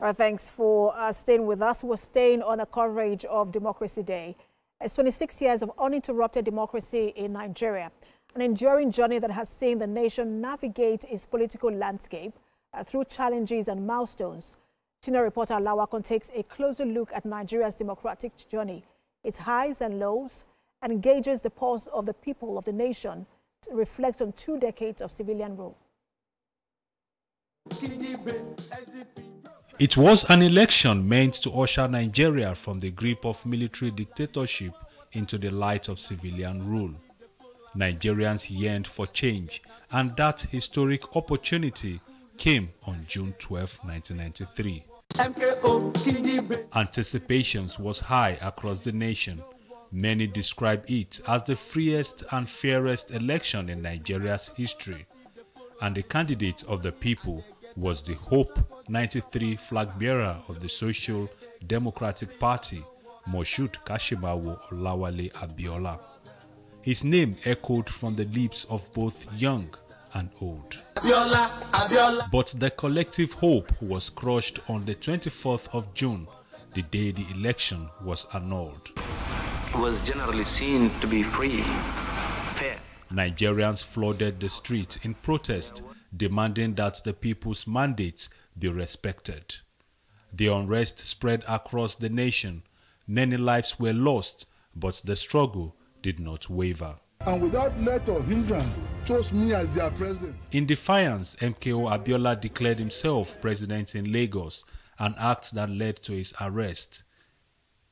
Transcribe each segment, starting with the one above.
Thanks for staying with us. We're staying on a coverage of Democracy Day. It's 26 years of uninterrupted democracy in Nigeria, an enduring journey that has seen the nation navigate its political landscape through challenges and milestones. Senior reporter Lawakon takes a closer look at Nigeria's democratic journey, its highs and lows, and engages the pulse of the people of the nation to reflect on 2 decades of civilian rule. It was an election meant to usher Nigeria from the grip of military dictatorship into the light of civilian rule. Nigerians yearned for change, and that historic opportunity came on June 12, 1993. Anticipations was high across the nation. Many describe it as the freest and fairest election in Nigeria's history. And the candidate of the people was the Hope 93 flag bearer of the Social Democratic Party, Moshood Kashimawo Olawale Abiola. His name echoed from the lips of both young and old. But the collective hope was crushed on the 24th of June, the day the election was annulled. It was generally seen to be free, fair. Nigerians flooded the streets in protest, demanding that the people's mandate be respected. The unrest spread across the nation. Many lives were lost, but the struggle did not waver. And without let or hindrance, chose me as their president. In defiance, MKO Abiola declared himself president in Lagos, an act that led to his arrest.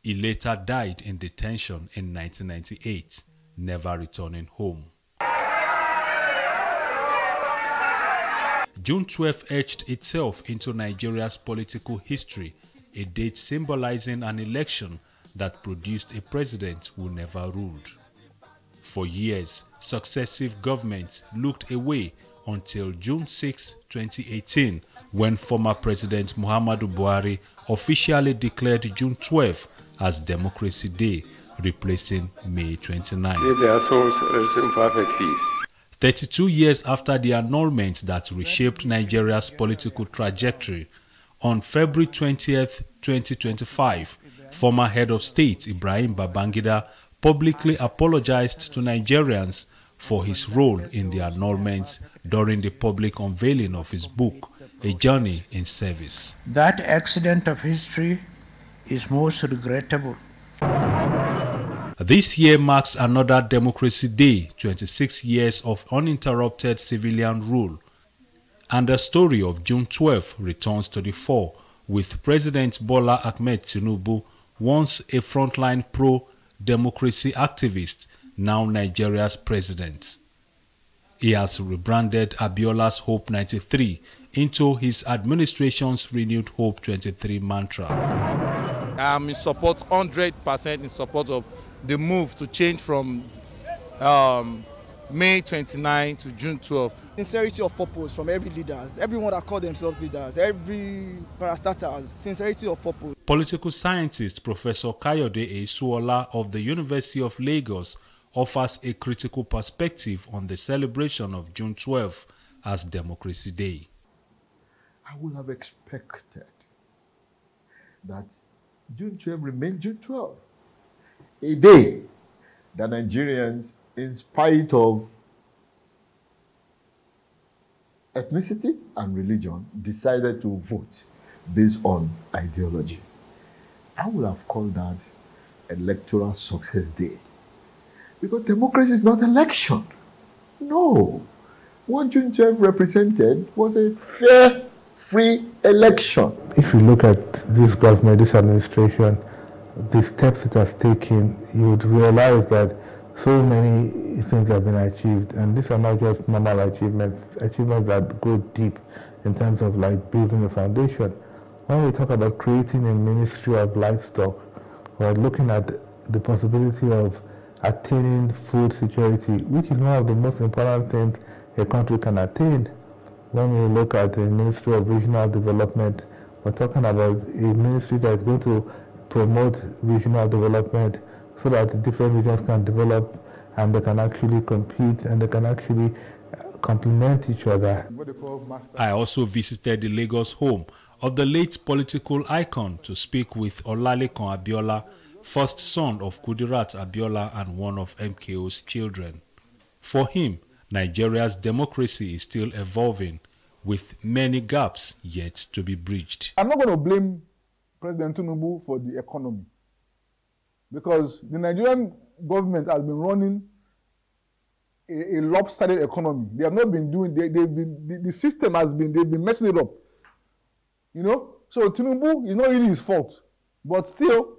He later died in detention in 1998, never returning home. June 12 etched itself into Nigeria's political history, a date symbolizing an election that produced a president who never ruled. For years, successive governments looked away until June 6, 2018, when former President Muhammadu Buhari officially declared June 12 as Democracy Day, replacing May 29. May their souls rest in perfect peace. 32 years after the annulment that reshaped Nigeria's political trajectory, on February 20th, 2025, former head of state Ibrahim Babangida publicly apologized to Nigerians for his role in the annulment during the public unveiling of his book, A Journey in Service. That accident of history is most regrettable. This year marks another Democracy Day, 26 years of uninterrupted civilian rule. And the story of June 12 returns to the fore, with President Bola Ahmed Tinubu, once a frontline pro-democracy activist, now Nigeria's president. He has rebranded Abiola's Hope 93 into his administration's renewed Hope 23 mantra. I'm in support, 100% in support of the move to change from May 29 to June 12. Sincerity of purpose from every leaders, everyone that call themselves leaders, every parastatals, sincerity of purpose. Political scientist Professor Kayode Esuola of the University of Lagos offers a critical perspective on the celebration of June 12 as Democracy Day. I would have expected that June 12 remained June 12. A day that Nigerians, in spite of ethnicity and religion, decided to vote based on ideology. I would have called that electoral success day. Because democracy is not election. No. What June 12 represented was a fair, free election. If you look at this government, this administration, the steps it has taken, you would realize that so many things have been achieved, and these are not just normal achievements that go deep in terms of like building a foundation. When we talk about creating a ministry of livestock, or looking at the possibility of attaining food security, which is one of the most important things a country can attain. When we look at the Ministry of Regional Development, we're talking about a ministry that is going to promote regional development so that the different regions can develop and they can actually compete and they can actually complement each other. I also visited the Lagos home of the late political icon to speak with Olalekan Abiola, first son of Kudirat Abiola and one of MKO's children. For him, Nigeria's democracy is still evolving, with many gaps yet to be bridged. I'm not going to blame President Tinubu for the economy, because the Nigerian government has been running a lopsided economy. They have not been doing, the system has been, they've been messing it up. You know, so Tinubu is not really his fault, but still,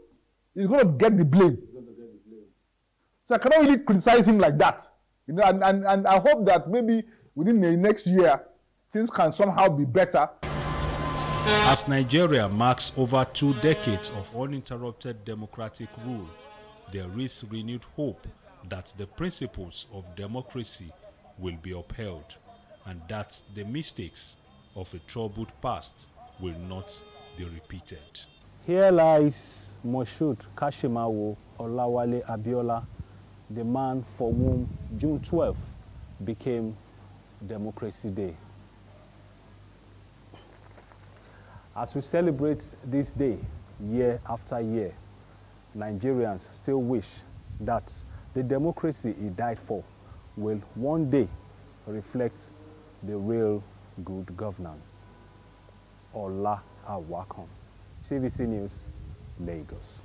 he's going to get the blame. So I cannot really criticize him like that. You know, and I hope that maybe within the next year, things can somehow be better. As Nigeria marks over 2 decades of uninterrupted democratic rule, there is renewed hope that the principles of democracy will be upheld and that the mistakes of a troubled past will not be repeated. Here lies Moshood Kashimawo Olawale Abiola, the man for whom June 12 became Democracy Day. As we celebrate this day year after year, Nigerians still wish that the democracy he died for will one day reflect the real good governance. Ola Awakan, TVC News, Lagos.